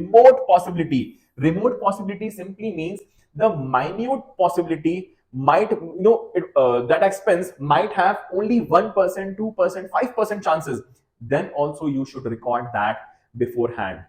remote possibility. Remote possibility simply means the minute possibility might, that expense might have only 1%, 2%, 5% chances. Then also you should record that beforehand.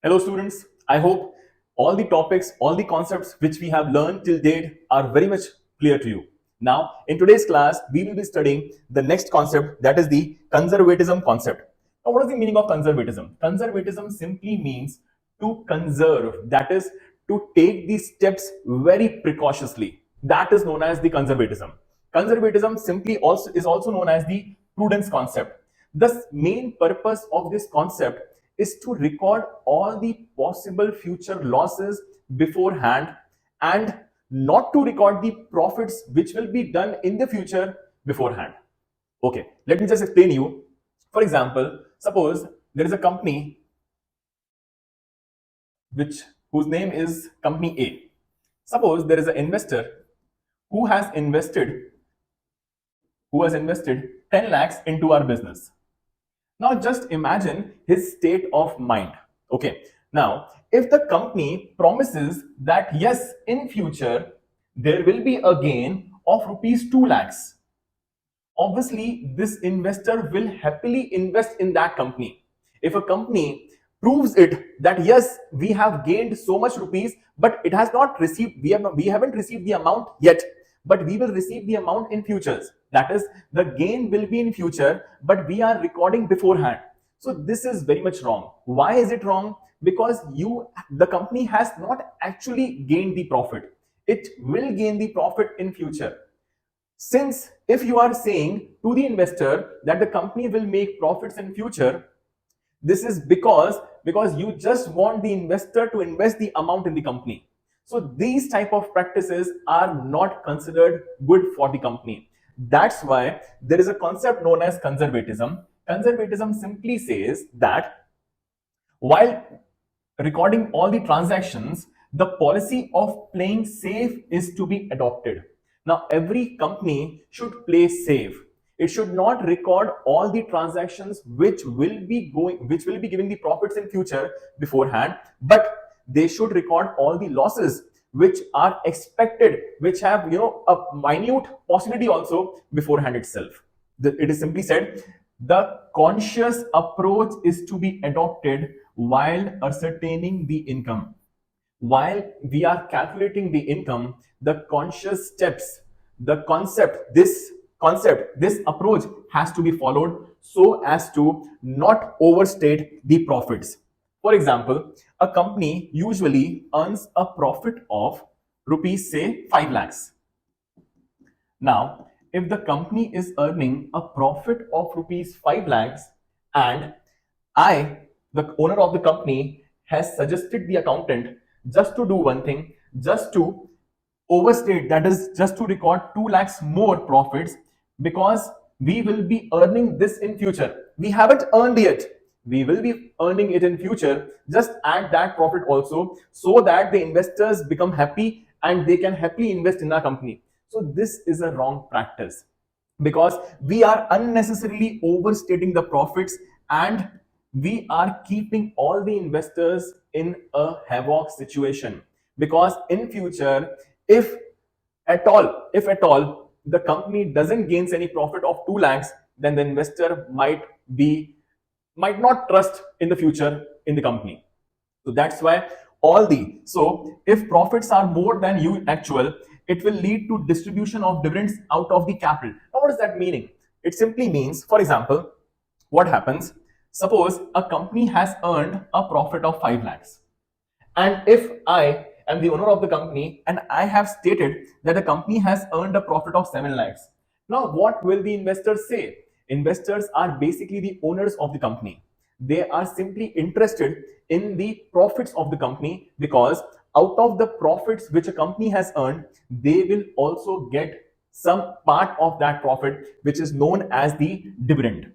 Hello students, I hope all the topics, all the concepts which we have learned till date are very much clear to you. Now, in today's class, we will be studying the next concept, that is the conservatism concept. Now, what is the meaning of conservatism? Conservatism simply means to conserve, that is to take these steps very precautiously. That is known as the conservatism. Conservatism simply is also known as the prudence concept. The main purpose of this concept is to record all the possible future losses beforehand and not to record the profits which will be done in the future beforehand. Okay, let me just explain you. For example, suppose there is a company whose name is company A. Suppose there is an investor who has invested 10 lakhs into our business. Now just imagine his state of mind. Okay. Now, if the company promises that yes, in future there will be a gain of rupees 2 lakhs, obviously this investor will happily invest in that company. If a company proves it that yes, we have gained so much rupees, but it has not received, we haven't received the amount yet, but we will receive the amount in futures. That is, the gain will be in future, but we are recording beforehand. So this is very much wrong. Why is it wrong? Because the company has not actually gained the profit. It will gain the profit in future. Since if you are saying to the investor that the company will make profits in future, this is because you just want the investor to invest the amount in the company. So these type of practices are not considered good for the company. That's why there is a concept known as conservatism. Conservatism simply says that while recording all the transactions, the policy of playing safe is to be adopted. Now, every company should play safe. It should not record all the transactions which will be giving the profits in future beforehand, but they should record all the losses which are expected, which have a minute possibility also beforehand itself. It is simply said the conscious approach is to be adopted while ascertaining the income. While we are calculating the income, the conscious steps, this approach has to be followed so as to not overstate the profits. For example, a company usually earns a profit of rupees, say 5 lakhs. Now, if the company is earning a profit of rupees 5 lakhs and I, the owner of the company, has suggested the accountant just to do one thing, just to overstate, that is just to record 2 lakhs more profits, because we will be earning this in future. We haven't earned yet. We will be earning it in future. Just add that profit also so that the investors become happy and they can happily invest in our company. So this is a wrong practice because we are unnecessarily overstating the profits and we are keeping all the investors in a havoc situation. Because in future, if at all the company doesn't gain any profit of 2 lakhs, then the investor might not trust in the future in the company. So that's why if profits are more than actual, it will lead to distribution of dividends out of the capital. Now, what does that mean? It simply means, for example, what happens? Suppose a company has earned a profit of 5 lakhs. And if I am the owner of the company and I have stated that the company has earned a profit of 7 lakhs. Now, what will the investors say? Investors are basically the owners of the company. They are simply interested in the profits of the company because out of the profits which a company has earned, they will also get some part of that profit, which is known as the dividend.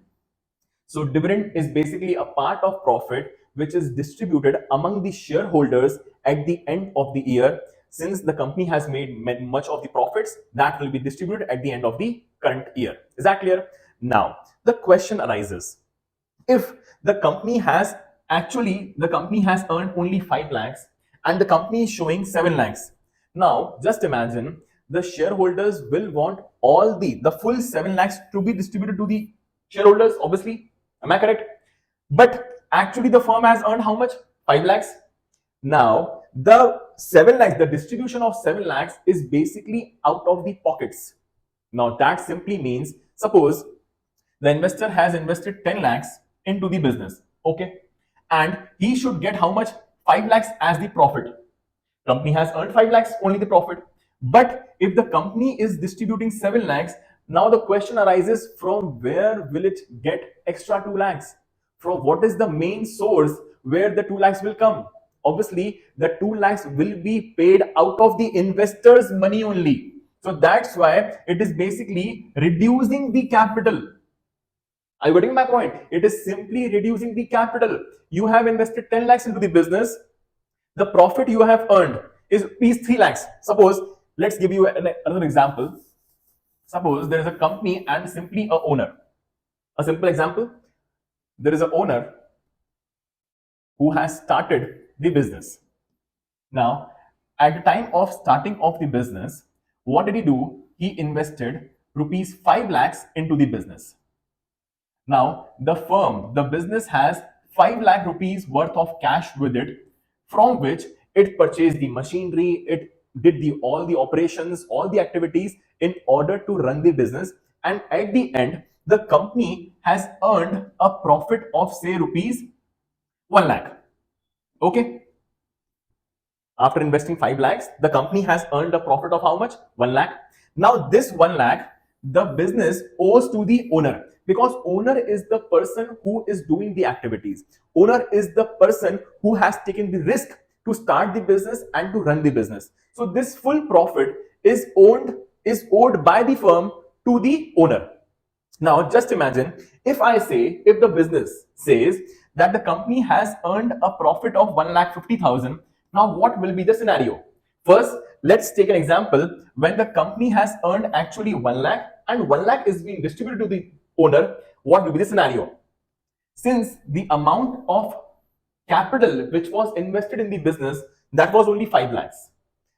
So dividend is basically a part of profit which is distributed among the shareholders at the end of the year. Since the company has made much of the profits, that will be distributed at the end of the current year. Is that clear? Now, the question arises, if the company has earned only 5 lakhs and the company is showing 7 lakhs. Now, just imagine the shareholders will want all the full 7 lakhs to be distributed to the shareholders, obviously. Am I correct? But actually, the firm has earned how much? 5 lakhs. Now, the 7 lakhs, the distribution of 7 lakhs is basically out of the pockets. Now, that simply means, suppose the investor has invested 10 lakhs into the business, okay, and he should get how much? 5 lakhs as the profit. Company has earned 5 lakhs, only the profit. But if the company is distributing 7 lakhs, now the question arises, from where will it get extra 2 lakhs? From what is the main source where the 2 lakhs will come? Obviously, the 2 lakhs will be paid out of the investor's money only. So that's why it is basically reducing the capital. Are you getting my point? It is simply reducing the capital. You have invested 10 lakhs into the business. The profit you have earned is rupees 3 lakhs. Suppose, let's give you another example. Suppose there is a company and simply a owner. A simple example, there is an owner who has started the business. Now, at the time of starting of the business, what did he do? He invested rupees 5 lakhs into the business. Now, the business has 5 lakh rupees worth of cash with it, from which it purchased the machinery, it did all the operations, all the activities in order to run the business. And at the end, the company has earned a profit of, say, rupees 1 lakh. Okay. After investing 5 lakhs, the company has earned a profit of how much? 1 lakh. Now, this 1 lakh, the business owes to the owner, because owner is the person who is doing the activities. Owner is the person who has taken the risk to start the business and to run the business. So this full profit is owed by the firm to the owner. Now, just imagine, if the business says that the company has earned a profit of 1,50,000, now what will be the scenario? First, let's take an example when the company has earned actually 1 lakh and 1 lakh is being distributed to the owner. What will be the scenario? Since the amount of capital which was invested in the business, that was only 5 lakhs.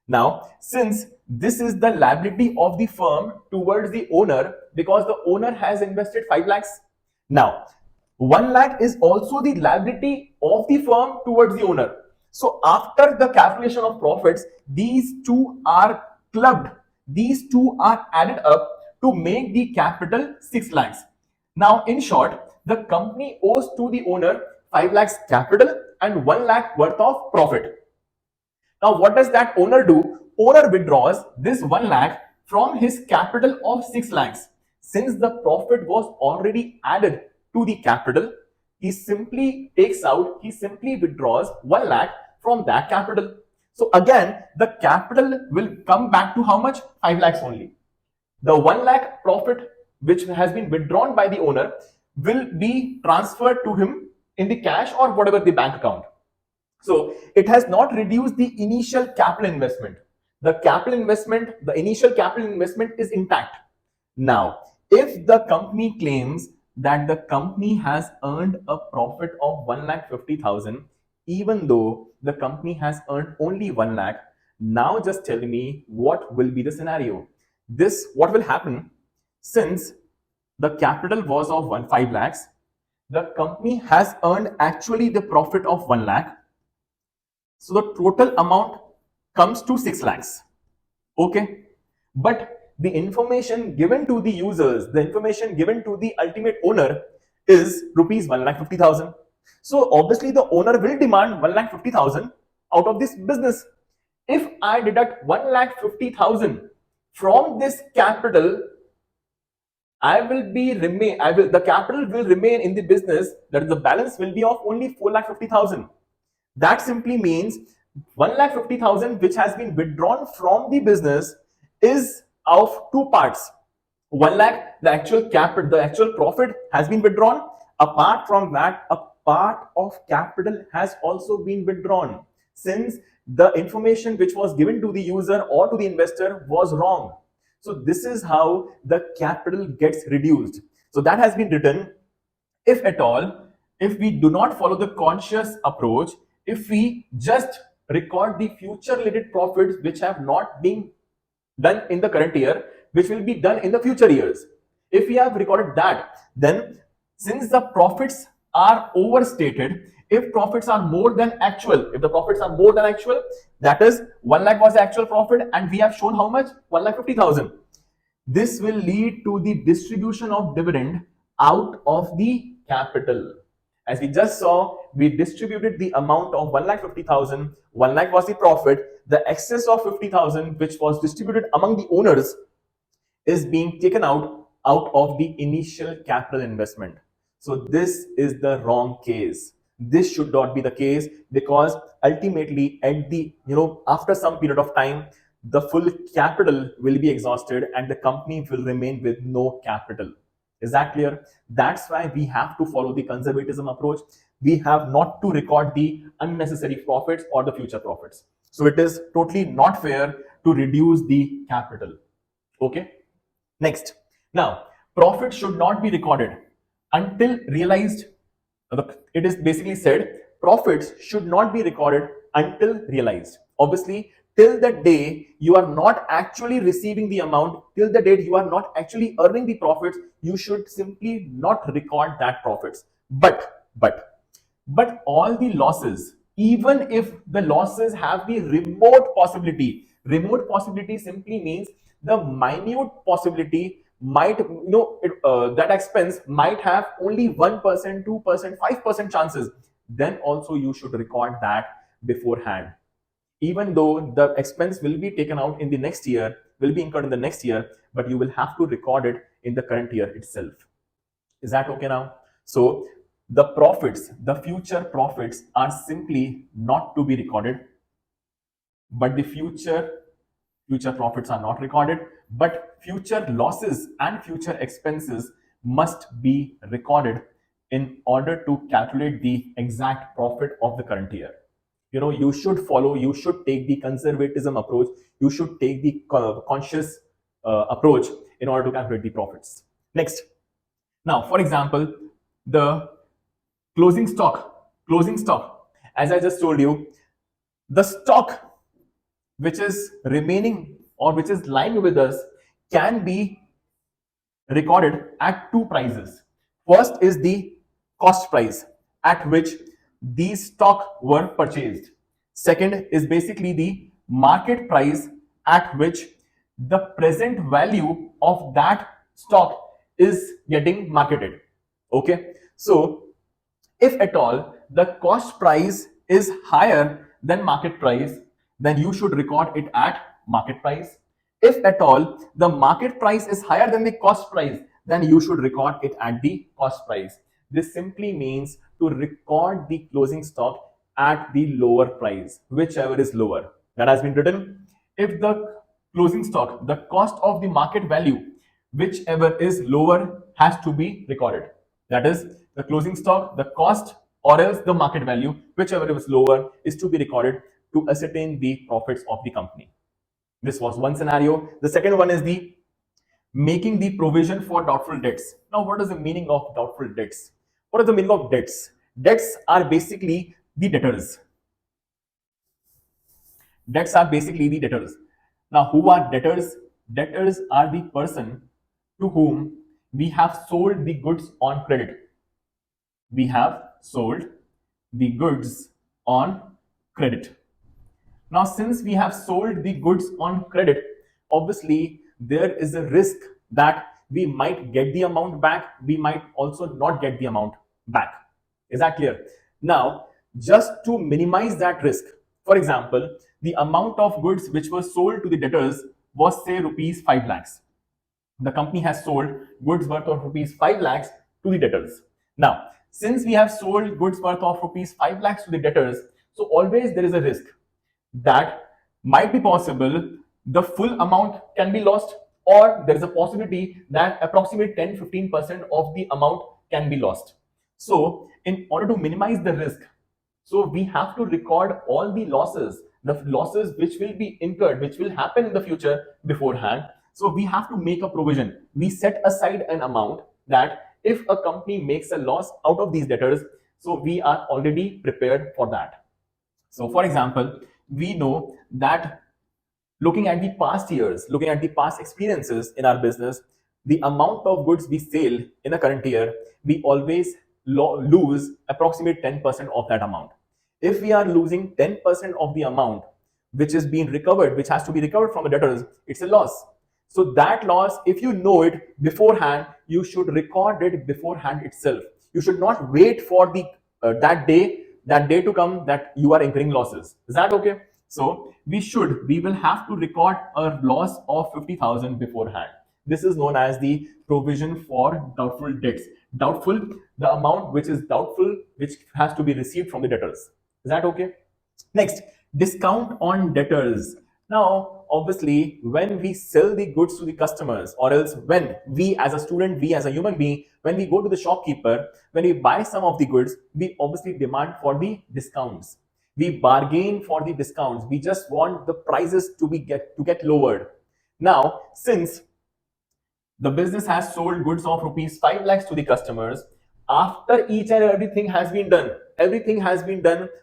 Now, since this is the liability of the firm towards the owner, because the owner has invested 5 lakhs. Now, 1 lakh is also the liability of the firm towards the owner. So after the calculation of profits, these two are clubbed. These two are added up to make the capital 6 lakhs. Now, in short, the company owes to the owner 5 lakhs capital and 1 lakh worth of profit. Now, what does that owner do? Owner withdraws this 1 lakh from his capital of 6 lakhs. Since the profit was already added to the capital, he simply withdraws 1 lakh from that capital. So again, the capital will come back to how much? 5 lakhs only. The 1 lakh profit which has been withdrawn by the owner will be transferred to him in the cash or whatever the bank account. So it has not reduced the initial capital investment. The initial capital investment is intact. Now, if the company claims that the company has earned a profit of 1,50,000, even though the company has earned only 1 lakh, now just tell me what will be the scenario. What will happen, since the capital was of 5 lakhs, the company has earned actually the profit of 1 lakh. So the total amount comes to 6 lakhs. Okay. But the information given to the users, the information given to the ultimate owner is rupees 1,50,000. So obviously the owner will demand 1,50,000 out of this business. If I deduct 1,50,000 from this capital, the capital will remain in the business, that is, the balance will be of only 4,50,000. That simply means 1,50,000 which has been withdrawn from the business is of two parts. 1 lakh, the actual profit has been withdrawn. Apart from that, a part of capital has also been withdrawn, since the information which was given to the user or to the investor was wrong. So this is how the capital gets reduced. So that has been written. If at all, if we do not follow the conscious approach, if we just record the future related profits which have not been done in the current year, which will be done in the future years, if we have recorded that, then since the profits are overstated, if profits are more than actual, if the profits are more than actual, that is 1 lakh was the actual profit and we have shown how much, 1,50,000. This will lead to the distribution of dividend out of the capital. As we just saw, we distributed the amount of 1,50,000. 1 lakh was the profit. The excess of 50,000, which was distributed among the owners, is being taken out of the initial capital investment. So this is the wrong case. This should not be the case, because ultimately at the after some period of time, the full capital will be exhausted and the company will remain with no capital. Is that clear? That's why we have to follow the conservatism approach. We have not to record the unnecessary profits or the future profits. So it is totally not fair to reduce the capital. Okay. Next. Now, profit should not be recorded until realized. It is basically said profits should not be recorded until realized. Obviously, till the day you are not actually receiving the amount, till the date you are not actually earning the profits, you should simply not record that profits. But all the losses, even if the losses have the remote possibility simply means the minute possibility might, that expense might have only 1%, 2%, 5% chances, then also you should record that beforehand. Even though the expense will be taken out in the next year, will be incurred in the next year, but you will have to record it in the current year itself. Is that okay now? So the profits, the future profits are simply not to be recorded, but the future profits are not recorded, but future losses and future expenses must be recorded in order to calculate the exact profit of the current year. You should take the conservatism approach, you should take the conscious approach in order to calculate the profits. Next. Now, for example, the closing stock, as I just told you, the stock which is remaining or which is lying with us can be recorded at two prices. First is the cost price at which these stock were purchased. Second is basically the market price at which the present value of that stock is getting marketed. Okay, so if at all the cost price is higher than market price, then you should record it at market price. If at all the market price is higher than the cost price, then you should record it at the cost price. This simply means to record the closing stock at the lower price, whichever is lower. That has been written. If the closing stock, the cost of the market value, whichever is lower, has to be recorded. That is, the closing stock, the cost, or else the market value, whichever is lower, is to be recorded to ascertain the profits of the company. This was one scenario. The second one is the making the provision for doubtful debts. Now, what is the meaning of doubtful debts? What is the meaning of debts? Debts are basically the debtors. Debts are basically the debtors. Now, who are debtors? Debtors are the person to whom we have sold the goods on credit. We have sold the goods on credit. Now, since we have sold the goods on credit, obviously there is a risk that we might get the amount back, we might also not get the amount back. Is that clear? Now, just to minimize that risk, for example, the amount of goods which were sold to the debtors was, say, rupees 5 lakhs. The company has sold goods worth of rupees 5 lakhs to the debtors. Now, since we have sold goods worth of rupees 5 lakhs to the debtors, so always there is a risk that might be possible the full amount can be lost, or there is a possibility that approximately 10-15% of the amount can be lost. So in order to minimize the risk, so we have to record all the losses which will be incurred, which will happen in the future beforehand. So we have to make a provision. We set aside an amount that if a company makes a loss out of these debtors, so we are already prepared for that. So for example, we know that looking at the past years, looking at the past experiences in our business, the amount of goods we sell in a current year, we always lose approximately 10% of that amount. If we are losing 10% of the amount which is being recovered, which has to be recovered from the debtors, it's a loss. So that loss, if you know it beforehand, you should record it beforehand itself. You should not wait for the that day to come that you are incurring losses. Is that okay? So we will have to record a loss of 50,000 beforehand. This is known as the provision for doubtful debts. Doubtful, the amount which is doubtful, which has to be received from the debtors. Is that okay? Next, discount on debtors. Now, obviously, when we sell the goods to the customers, or else when we as a student, we as a human being, when we go to the shopkeeper, when we buy some of the goods, we obviously demand for the discounts. We bargain for the discounts. We just want the prices to get lowered. Now, since the business has sold goods of rupees 5 lakhs to the customers, after each and everything has been done,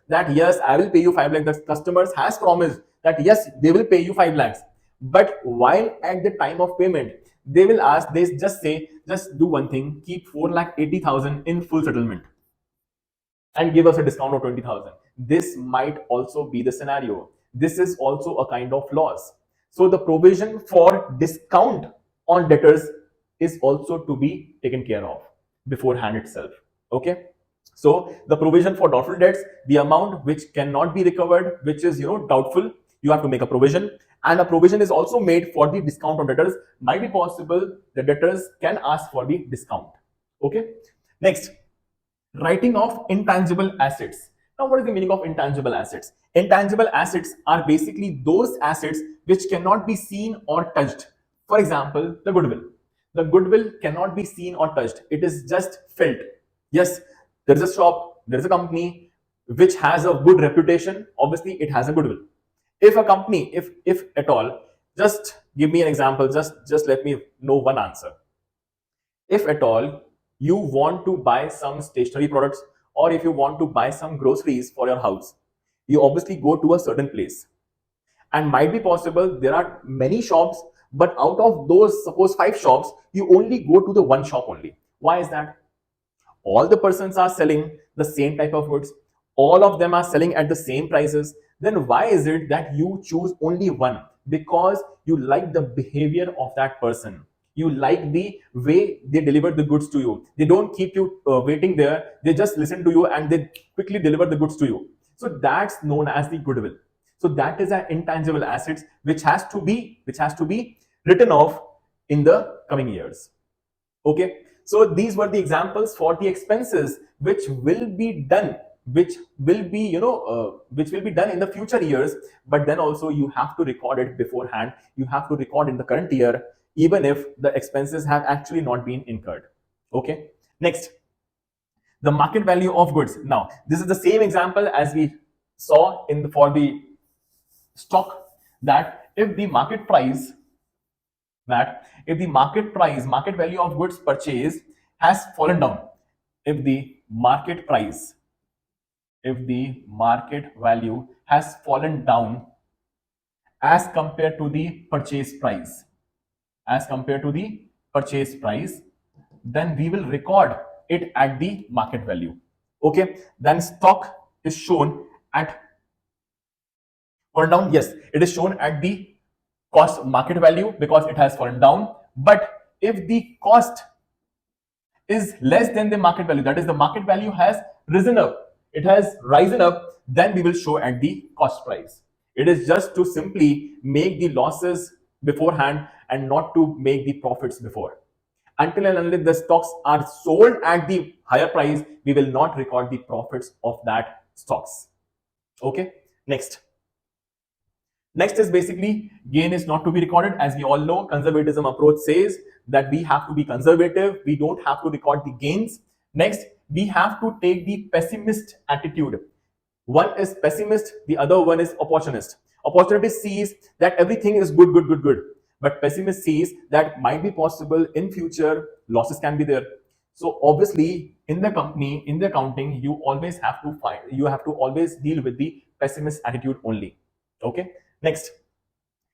that yes, I will pay you 5 lakhs. The customers has promised that yes, they will pay you 5 lakhs. But while at the time of payment, they will ask, they just say, just do one thing, keep 4,80,000 in full settlement and give us a discount of 20,000. This might also be the scenario. This is also a kind of loss. So the provision for discount on debtors is also to be taken care of beforehand itself. Okay. So the provision for doubtful debts, the amount which cannot be recovered, which is doubtful, you have to make a provision. And a provision is also made for the discount on debtors. Might be possible the debtors can ask for the discount. Okay. Next, writing off intangible assets. Now, what is the meaning of intangible assets? Intangible assets are basically those assets which cannot be seen or touched. For example, the goodwill. The goodwill cannot be seen or touched. It is just felt. Yes, there is a shop, there is a company which has a good reputation. Obviously, it has a goodwill. If a company, if at all, just give me an example. Just let me know one answer. If at all you want to buy some stationery products, or if you want to buy some groceries for your house, you obviously go to a certain place, and might be possible there are many shops, but out of those, suppose 5 shops, you only go to the one shop only. Why is that? All the persons are selling the same type of goods, all of them are selling at the same prices. Then why is it that you choose only one? Because you like the behavior of that person, you like the way they deliver the goods to you. They don't keep you waiting there, they just listen to you and they quickly deliver the goods to you. So that's known as the goodwill. So that is an intangible assets which has to be written off in the coming years. Okay, so these were the examples for the expenses which will be done, which will be done in the future years. But then also you have to record it beforehand. You have to record in the current year, even if the expenses have actually not been incurred. Okay. Next, the market value of goods. Now, this is the same example as we saw for the stock, that if the market price, market value of goods purchased has fallen down, if the market value has fallen down as compared to the purchase price, then we will record it at the market value. Okay, then stock is shown at fallen down. Yes, it is shown at the cost market value because it has fallen down. But if the cost is less than the market value, that is the market value has risen up, then we will show at the cost price. It is just to simply make the losses beforehand and not to make the profits before. Until and unless the stocks are sold at the higher price, we will not record the profits of that stocks. Okay. Next is basically gain is not to be recorded. As we all know, conservatism approach says that we have to be conservative. We don't have to record the gains. Next, we have to take the pessimist attitude. One is pessimist, the other one is opportunist. Opportunist sees that everything is good. but pessimist sees that might be possible in future, losses can be there. So obviously in the company, in the accounting, you always have to find, you have to always deal with the pessimist attitude only. Okay, next,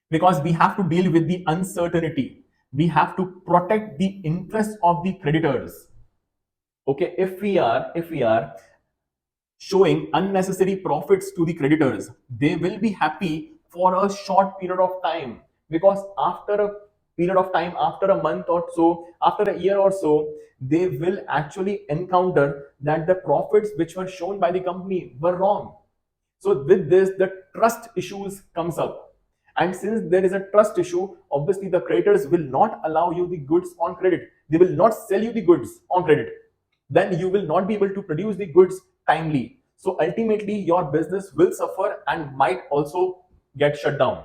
because we have to deal with the uncertainty, we have to protect the interest of the creditors. Okay, if we are showing unnecessary profits to the creditors, they will be happy for a short period of time, because after a period of time, after a month or so, after a year or so, they will actually encounter that the profits which were shown by the company were wrong. So with this, the trust issues comes up. And since there is a trust issue, obviously the creditors will not allow you the goods on credit. They will not sell you the goods on credit. Then you will not be able to produce the goods timely. So ultimately your business will suffer and might also get shut down.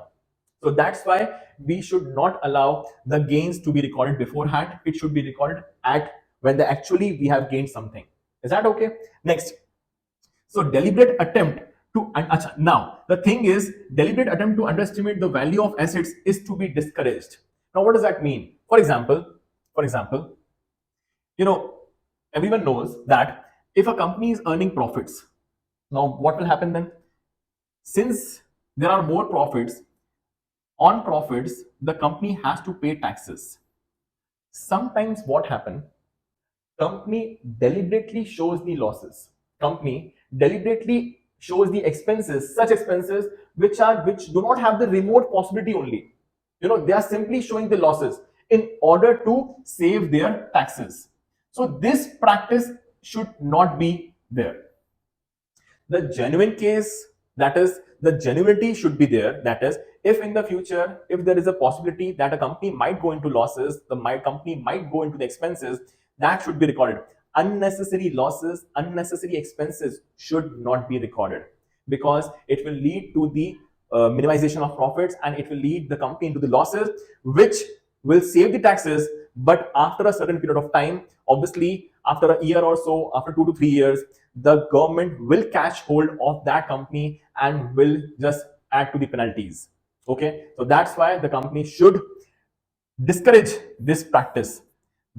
So that's why we should not allow the gains to be recorded beforehand. It should be recorded at when the actually we have gained something. Is that okay? Next, so deliberate attempt to now the thing is, deliberate attempt to underestimate the value of assets is to be discouraged. Now what does that mean? For example, you know, everyone knows that if a company is earning profits, now what will happen then? Since there are more profits, on profits the company has to pay taxes. Sometimes what happen, company deliberately shows the losses, company deliberately shows the expenses, such expenses which do not have the remote possibility only, they are simply showing the losses in order to save their taxes. So this practice should not be there. The genuine case, that is the genuinity should be there, that is if in the future, if there is a possibility that a company might go into losses, company might go into the expenses, that should be recorded. Unnecessary losses, unnecessary expenses should not be recorded, because it will lead to the minimization of profits, and it will lead the company into the losses, which will save the taxes. But after a certain period of time, obviously after a year or so, after 2 to 3 years, the government will catch hold of that company and will just add to the penalties. Okay, so that's why the company should discourage this practice,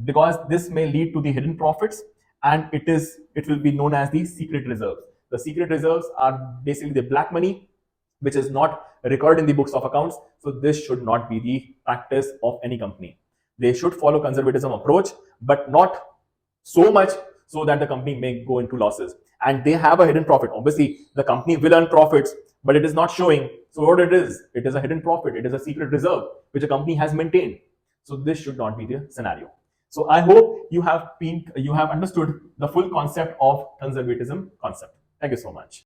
because this may lead to the hidden profits, and it will be known as the secret reserves. The secret reserves are basically the black money which is not recorded in the books of accounts. So this should not be the practice of any company. They should follow conservatism approach, but not so much so that the company may go into losses. And they have a hidden profit. Obviously, the company will earn profits, but it is not showing. So what it is a hidden profit. It is a secret reserve which a company has maintained. So this should not be the scenario. So I hope you have understood the full concept of conservatism concept. Thank you so much.